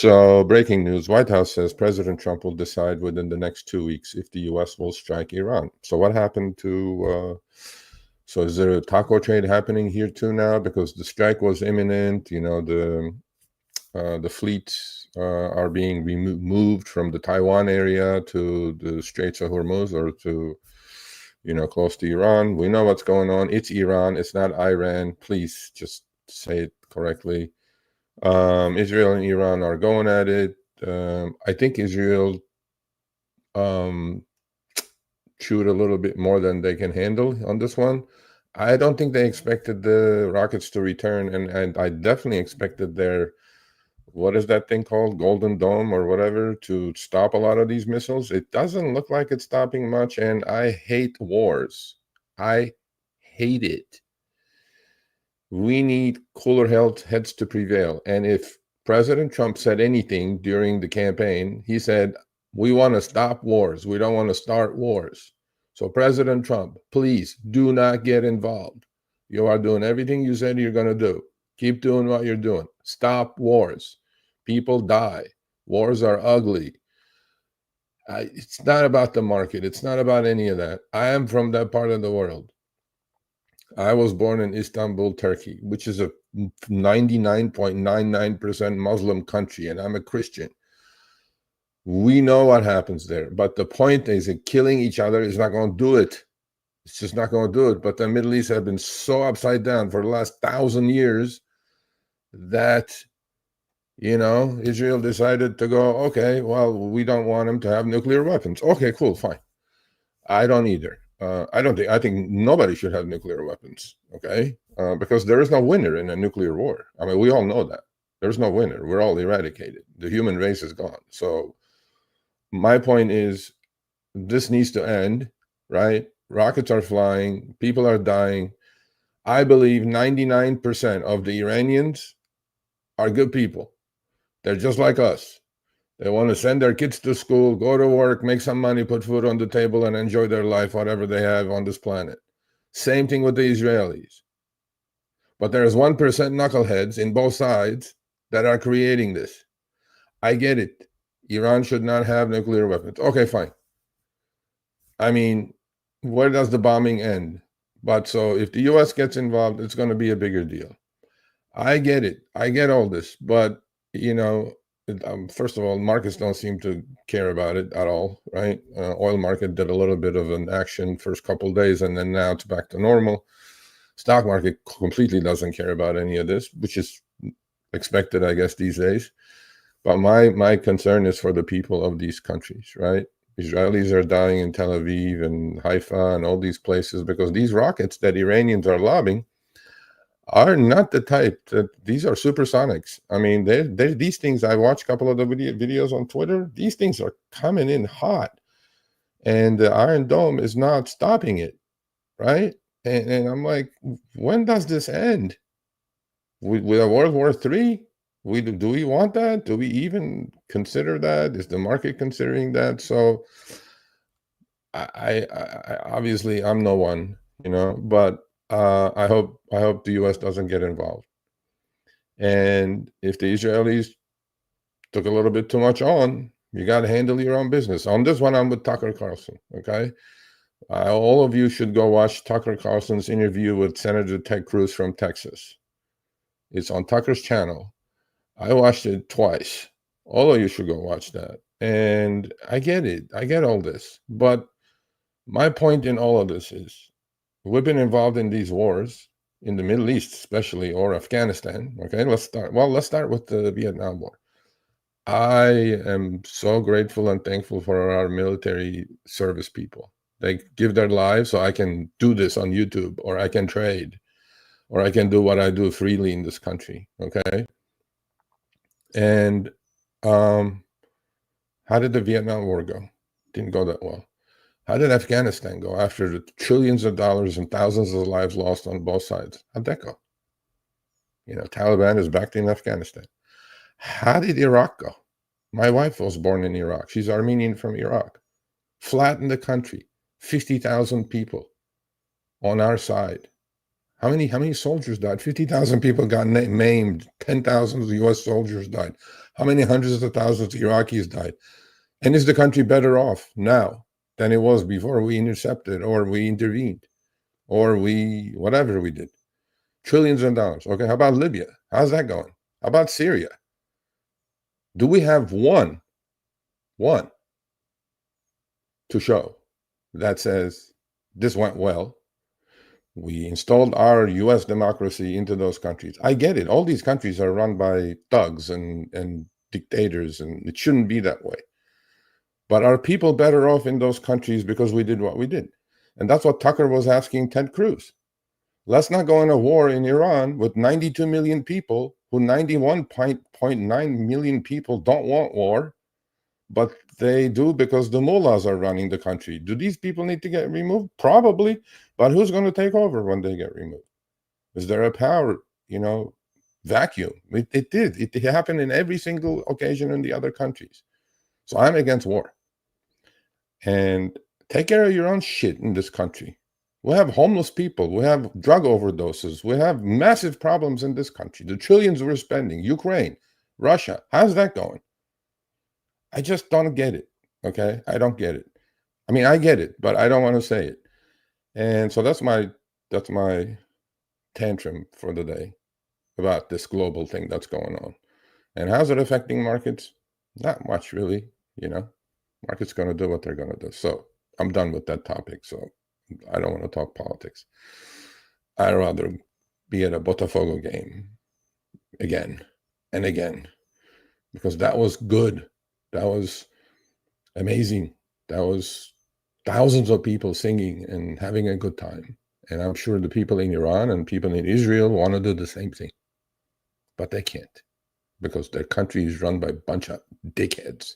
So, breaking news, White House says President Trump will decide within the next 2 weeks if the U.S. will strike Iran. So what happened to, so is there a taco trade happening here too now? Because the strike was imminent, the fleets are being moved from the Taiwan area to the Straits of Hormuz or to, close to Iran. We know what's going on. It's Iran. It's not Iran. Please just say it correctly. Israel and Iran are going at it. I think Israel chewed a little bit more than they can handle on this one. I don't think they expected the rockets to return, and I definitely expected their, what is that thing called, Golden Dome or whatever, to stop a lot of these missiles. It doesn't look like it's stopping much, and I hate wars. I hate it. We need cooler heads to prevail. And if President Trump said anything during the campaign, he said, we want to stop wars. We don't want to start wars. So President Trump, please do not get involved. You are doing everything you said you're going to do. Keep doing what you're doing. Stop wars. People die. Wars are ugly. It's not about the market. It's not about any of that. I am from that part of the world. I was born in Istanbul, Turkey, which is a 99.99% Muslim country, and I'm a Christian. We know what happens there. But the point is that killing each other is not going to do it. It's just not going to do it. But the Middle East have been so upside down for the last 1,000 years that, Israel decided to go, okay, well, we don't want them to have nuclear weapons. Okay, cool, fine. I don't either. I think nobody should have nuclear weapons, okay? Because there is no winner in a nuclear war. I mean, we all know that. There's no winner. We're all eradicated. The human race is gone. So my point is, this needs to end, right? Rockets are flying. People are dying. I believe 99% of the Iranians are good people. They're just like us. They want to send their kids to school, go to work, make some money, put food on the table, and enjoy their life, whatever they have on this planet. Same thing with the Israelis. But there's 1% knuckleheads in both sides that are creating this. I get it. Iran should not have nuclear weapons. Okay, fine. I mean, where does the bombing end? But so if the U.S. gets involved, it's going to be a bigger deal. I get it. I get all this. But, first of all, markets don't seem to care about it at all, right? Oil market did a little bit of an action first couple of days, and then now it's back to normal. Stock market completely doesn't care about any of this, which is expected, I guess, these days. But my concern is for the people of these countries, right? Israelis are dying in Tel Aviv and Haifa and all these places because these rockets that Iranians are lobbing are not the type that, these are supersonics. I mean, these things, I watched a couple of the videos on Twitter. These things are coming in hot, and the Iron Dome is not stopping it, right? And I'm like, when does this end? With a World War III? Do we want that? Do we even consider that? Is the market considering that? So I obviously I'm no one, but I hope the U.S. doesn't get involved. And if the Israelis took a little bit too much on, you got to handle your own business. On this one, I'm with Tucker Carlson, okay? All of you should go watch Tucker Carlson's interview with Senator Ted Cruz from Texas. It's on Tucker's channel. I watched it twice. All of you should go watch that. And I get it. I get all this. But my point in all of this is, we've been involved in these wars, in the Middle East especially, or Afghanistan. Okay, let's start with the Vietnam War. I am so grateful and thankful for our military service people. They give their lives so I can do this on YouTube, or I can trade, or I can do what I do freely in this country, okay? And how did the Vietnam War go? Didn't go that well. How did Afghanistan go after the trillions of dollars and thousands of lives lost on both sides? How'd that go? Taliban is back in Afghanistan. How did Iraq go? My wife was born in Iraq. She's Armenian from Iraq. Flattened the country. 50,000 people on our side. How many soldiers died? 50,000 people got maimed. 10,000 U.S. soldiers died. How many hundreds of thousands of Iraqis died? And is the country better off now than it was before we intercepted or we intervened or we, whatever we did? Trillions of dollars. Okay, how about Libya? How's that going? How about Syria? Do we have one to show that says this went well? We installed our US democracy into those countries. I get it. All these countries are run by thugs and dictators, and it shouldn't be that way. But are people better off in those countries because we did what we did? And that's what Tucker was asking Ted Cruz. Let's not go in a war in Iran with 92 million people, who 91.9 million people don't want war, but they do because the mullahs are running the country. Do these people need to get removed? Probably. But who's going to take over when they get removed? Is there a power, vacuum? It did. It happened in every single occasion in the other countries. So I'm against war. And take care of your own shit in this country. We have homeless people. We have drug overdoses. We have massive problems in this country. The trillions we're spending. Ukraine, Russia. How's that going? I just don't get it. Okay? I don't get it. I mean, I get it, but I don't want to say it. And so that's my tantrum for the day about this global thing that's going on. And how's it affecting markets? Not much, really. Market's going to do what they're going to do. So I'm done with that topic. So I don't want to talk politics. I'd rather be at a Botafogo game again and again, because that was good. That was amazing. That was thousands of people singing and having a good time. And I'm sure the people in Iran and people in Israel want to do the same thing. But they can't, because their country is run by a bunch of dickheads.